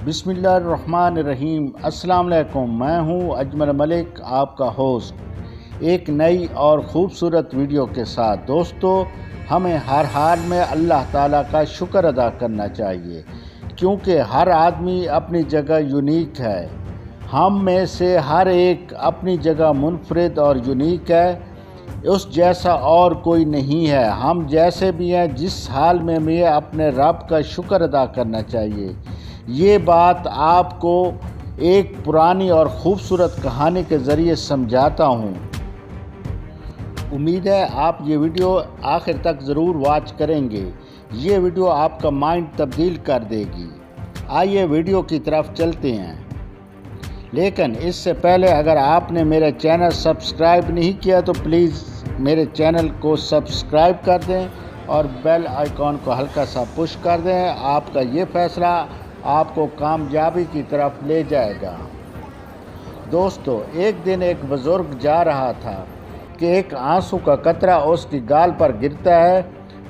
बिस्मिल्लाहिर्रहमानिर्रहीम। अस्सलाम वालेकुम। मैं हूं अजमल मलिक, आपका होस्ट, एक नई और ख़ूबसूरत वीडियो के साथ। दोस्तों, हमें हर हाल में अल्लाह ताला का शुक्र अदा करना चाहिए, क्योंकि हर आदमी अपनी जगह यूनिक है। हम में से हर एक अपनी जगह मुनफरिद और यूनिक है, उस जैसा और कोई नहीं है। हम जैसे भी हैं, जिस हाल में भी है, अपने रब का शुक्र अदा करना चाहिए। ये बात आपको एक पुरानी और ख़ूबसूरत कहानी के ज़रिए समझाता हूँ। उम्मीद है आप ये वीडियो आखिर तक ज़रूर वॉच करेंगे। ये वीडियो आपका माइंड तब्दील कर देगी। आइए वीडियो की तरफ चलते हैं। लेकिन इससे पहले अगर आपने मेरा चैनल सब्सक्राइब नहीं किया तो प्लीज़ मेरे चैनल को सब्सक्राइब कर दें और बेल आइकॉन को हल्का सा पुश कर दें। आपका ये फ़ैसला आपको कामयाबी की तरफ ले जाएगा। दोस्तों, एक दिन एक बुज़ुर्ग जा रहा था कि एक आंसू का कतरा उसकी गाल पर गिरता है।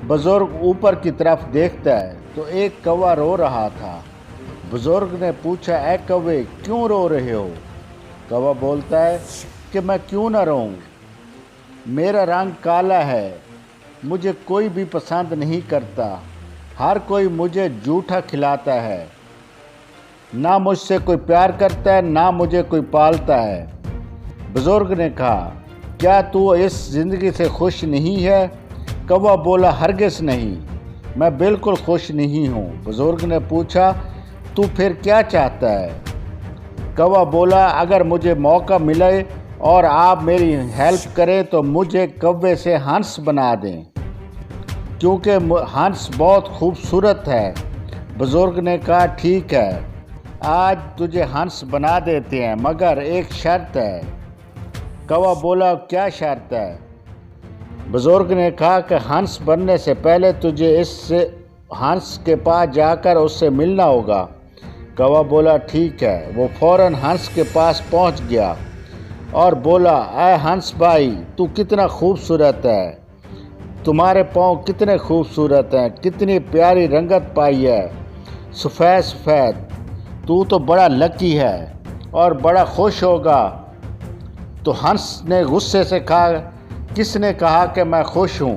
बुज़ुर्ग ऊपर की तरफ देखता है तो एक कौवा रो रहा था। बुज़ुर्ग ने पूछा, ऐ कौवे, क्यों रो रहे हो? कौवा बोलता है कि मैं क्यों ना रोऊं, मेरा रंग काला है, मुझे कोई भी पसंद नहीं करता, हर कोई मुझे जूठा खिलाता है, ना मुझसे कोई प्यार करता है, ना मुझे कोई पालता है। बुज़ुर्ग ने कहा, क्या तू इस ज़िंदगी से खुश नहीं है? कौवा बोला, हरगिज़ नहीं, मैं बिल्कुल खुश नहीं हूँ। बुज़ुर्ग ने पूछा, तू फिर क्या चाहता है? कौवा बोला, अगर मुझे मौका मिले और आप मेरी हेल्प करें तो मुझे कौवे से हंस बना दें, क्योंकि हंस बहुत खूबसूरत है। बुज़ुर्ग ने कहा, ठीक है, आज तुझे हंस बना देते हैं, मगर एक शर्त है। कौवा बोला, क्या शर्त है? बुज़ुर्ग ने कहा कि हंस बनने से पहले तुझे इससे हंस के पास जाकर उससे मिलना होगा। कौवा बोला, ठीक है। वो फ़ौरन हंस के पास पहुंच गया और बोला, ऐ हंस भाई, तू कितना खूबसूरत है, तुम्हारे पाँव कितने खूबसूरत हैं, कितनी प्यारी रंगत पाई है, सफ़ेद सफ़ेद, तू तो बड़ा लकी है और बड़ा खुश होगा। तो हंस ने गुस्से से कहा, किसने कहा कि मैं खुश हूँ?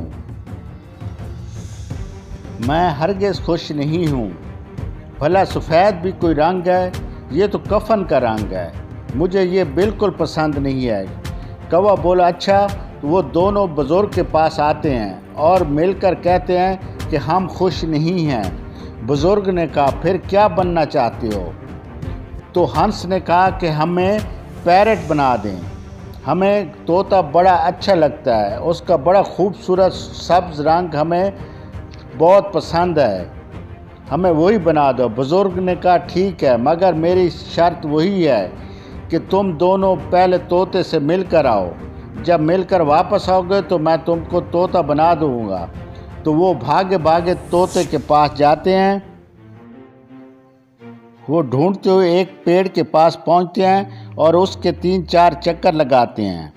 मैं हरगिज़ खुश नहीं हूँ। भला सफ़ेद भी कोई रंग है? ये तो कफन का रंग है, मुझे ये बिल्कुल पसंद नहीं है। कौवा बोला, अच्छा। तो वो दोनों बुज़ुर्ग के पास आते हैं और मिलकर कहते हैं कि हम खुश नहीं हैं। बुज़ुर्ग ने कहा, फिर क्या बनना चाहते हो? तो हंस ने कहा कि हमें पैरट बना दें, हमें तोता बड़ा अच्छा लगता है, उसका बड़ा खूबसूरत सब्ज़ रंग हमें बहुत पसंद है, हमें वही बना दो। बुज़ुर्ग ने कहा, ठीक है, मगर मेरी शर्त वही है कि तुम दोनों पहले तोते से मिलकर आओ, जब मिलकर वापस आओगे तो मैं तुमको तोता बना दूँगा। तो वो भागे भागे तोते के पास जाते हैं। वो ढूंढते हुए एक पेड़ के पास पहुंचते हैं और उसके 3-4 चक्कर लगाते हैं।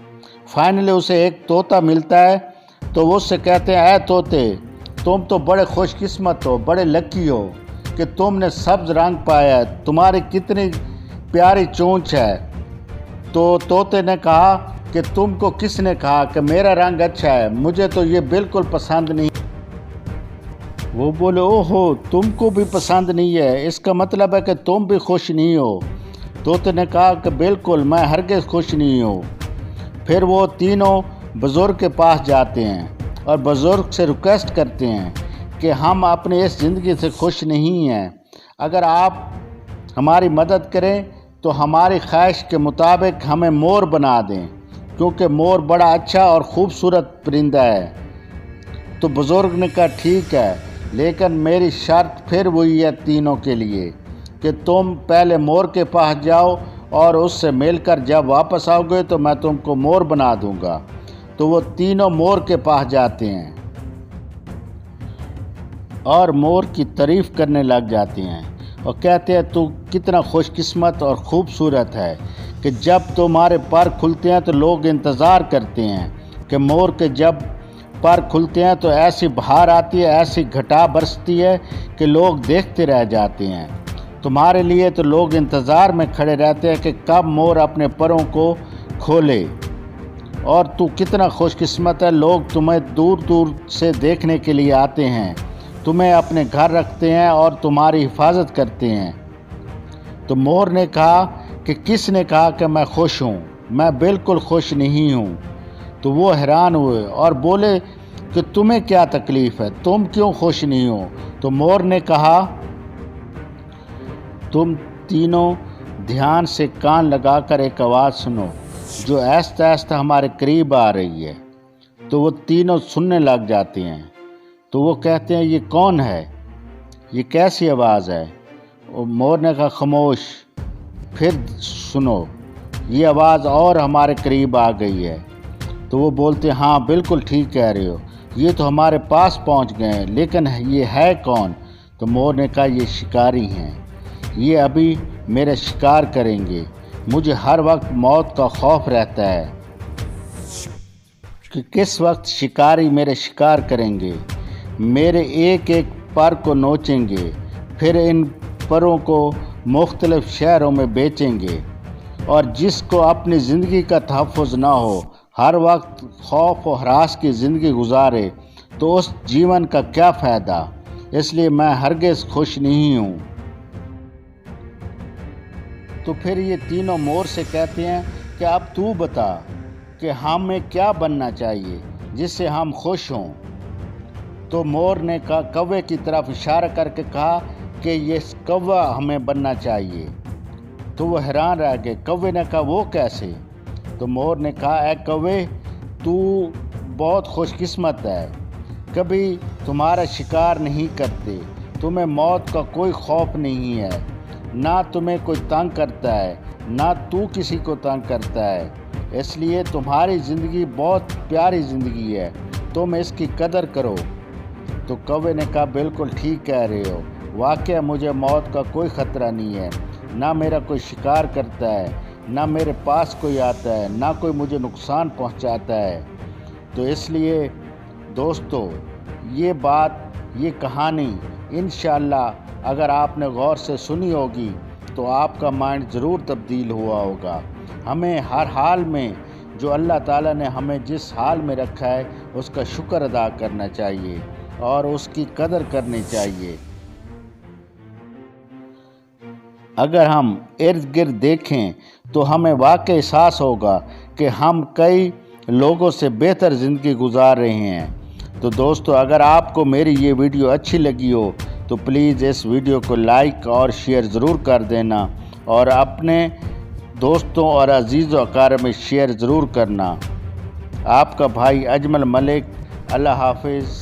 फाइनली उसे एक तोता मिलता है। तो वो उससे कहते हैं, ऐ तोते, तुम तो बड़े खुशकिस्मत हो, बड़े लकी हो कि तुमने सब्ज़ रंग पाया है, तुम्हारी कितनी प्यारी चोंच है। तो तोते ने कहा कि तुमको किसने कहा कि मेरा रंग अच्छा है, मुझे तो ये बिल्कुल पसंद नहीं। वो बोले, ओहो, तुमको भी पसंद नहीं है, इसका मतलब है कि तुम भी खुश नहीं हो। तोते ने कहा कि बिल्कुल, मैं हरगिज़ खुश नहीं हूँ। फिर वो तीनों बुज़ुर्ग के पास जाते हैं और बुज़ुर्ग से रिक्वेस्ट करते हैं कि हम अपने इस ज़िंदगी से खुश नहीं हैं, अगर आप हमारी मदद करें तो हमारी ख्वाहिश के मुताबिक हमें मोर बना दें, क्योंकि मोर बड़ा अच्छा और ख़ूबसूरत परिंदा है। तो बुज़ुर्ग ने कहा, ठीक है, लेकिन मेरी शर्त फिर वही है तीनों के लिए कि तुम पहले मोर के पास जाओ और उससे मिलकर जब वापस आओगे तो मैं तुमको मोर बना दूंगा। तो वो तीनों मोर के पास जाते हैं और मोर की तारीफ़ करने लग जाते हैं और कहते हैं, तू कितना खुशकिस्मत और ख़ूबसूरत है कि जब तुम्हारे पर खुलते हैं तो लोग इंतज़ार करते हैं कि मोर के जब पर खुलते हैं तो ऐसी बहार आती है, ऐसी घटा बरसती है कि लोग देखते रह जाते हैं। तुम्हारे लिए तो लोग इंतज़ार में खड़े रहते हैं कि कब मोर अपने परों को खोले, और तू कितना खुशकिस्मत है, लोग तुम्हें दूर दूर से देखने के लिए आते हैं, तुम्हें अपने घर रखते हैं और तुम्हारी हिफाजत करते हैं। तो मोर ने कहा कि किसने कहा कि मैं खुश हूँ, मैं बिल्कुल खुश नहीं हूँ। तो वो हैरान हुए और बोले कि तुम्हें क्या तकलीफ़ है, तुम क्यों खुश नहीं हो। तो मोर ने कहा, तुम तीनों ध्यान से कान लगाकर एक आवाज़ सुनो जो आहिस्ता आहिस्ता हमारे करीब आ रही है। तो वो तीनों सुनने लग जाते हैं। तो वो कहते हैं, ये कौन है, ये कैसी आवाज़ है। और मोर ने कहा, खामोश, फिर सुनो, ये आवाज़ और हमारे करीब आ गई है। तो वो बोलते हैं, हाँ बिल्कुल ठीक कह रहे हो, ये तो हमारे पास पहुंच गए हैं, लेकिन ये है कौन। तो मोर ने कहा, ये शिकारी हैं, ये अभी मेरे शिकार करेंगे, मुझे हर वक्त मौत का खौफ रहता है कि किस वक्त शिकारी मेरे शिकार करेंगे, मेरे एक एक पर को नोचेंगे, फिर इन परों को मुख्तलिफ शहरों में बेचेंगे, और जिसको अपनी ज़िंदगी का तहफ़्फ़ुज़ ना हो, हर वक्त खौफ और हरास की ज़िंदगी गुजारे, तो उस जीवन का क्या फ़ायदा। इसलिए मैं हरगिज़ खुश नहीं हूँ। तो फिर ये तीनों मोर से कहते हैं कि अब तू बता कि हमें क्या बनना चाहिए जिससे हम खुश हों। तो मोर ने कहा, कौवे की तरफ इशारा करके कहा कि ये कौवा हमें बनना चाहिए। तो वो हैरान रह गए। कौवे ने कहा, वो कैसे। तो मोर ने कहा, ऐ कौवे, तू बहुत खुशकिस्मत है, कभी तुम्हारा शिकार नहीं करते, तुम्हें मौत का कोई खौफ नहीं है, ना तुम्हें कोई तंग करता है, ना तू किसी को तंग करता है, इसलिए तुम्हारी ज़िंदगी बहुत प्यारी ज़िंदगी है, तुम इसकी कदर करो। तो कौवे ने कहा, बिल्कुल ठीक कह रहे हो, वाकई मुझे मौत का कोई ख़तरा नहीं है, ना मेरा कोई शिकार करता है, ना मेरे पास कोई आता है, ना कोई मुझे नुकसान पहुंचाता है। तो इसलिए दोस्तों, ये बात, ये कहानी इंशाअल्लाह अगर आपने गौर से सुनी होगी तो आपका माइंड ज़रूर तब्दील हुआ होगा। हमें हर हाल में जो अल्लाह ताला ने हमें जिस हाल में रखा है उसका शुक्र अदा करना चाहिए और उसकी कदर करनी चाहिए। अगर हम इर्द गिर्द देखें तो हमें वाकई एहसास होगा कि हम कई लोगों से बेहतर ज़िंदगी गुजार रहे हैं। तो दोस्तों, अगर आपको मेरी ये वीडियो अच्छी लगी हो तो प्लीज़ इस वीडियो को लाइक और शेयर ज़रूर कर देना, और अपने दोस्तों और अजीज़ों अकारब में शेयर ज़रूर करना। आपका भाई अजमल मलिक, अल्लाह हाफिज़।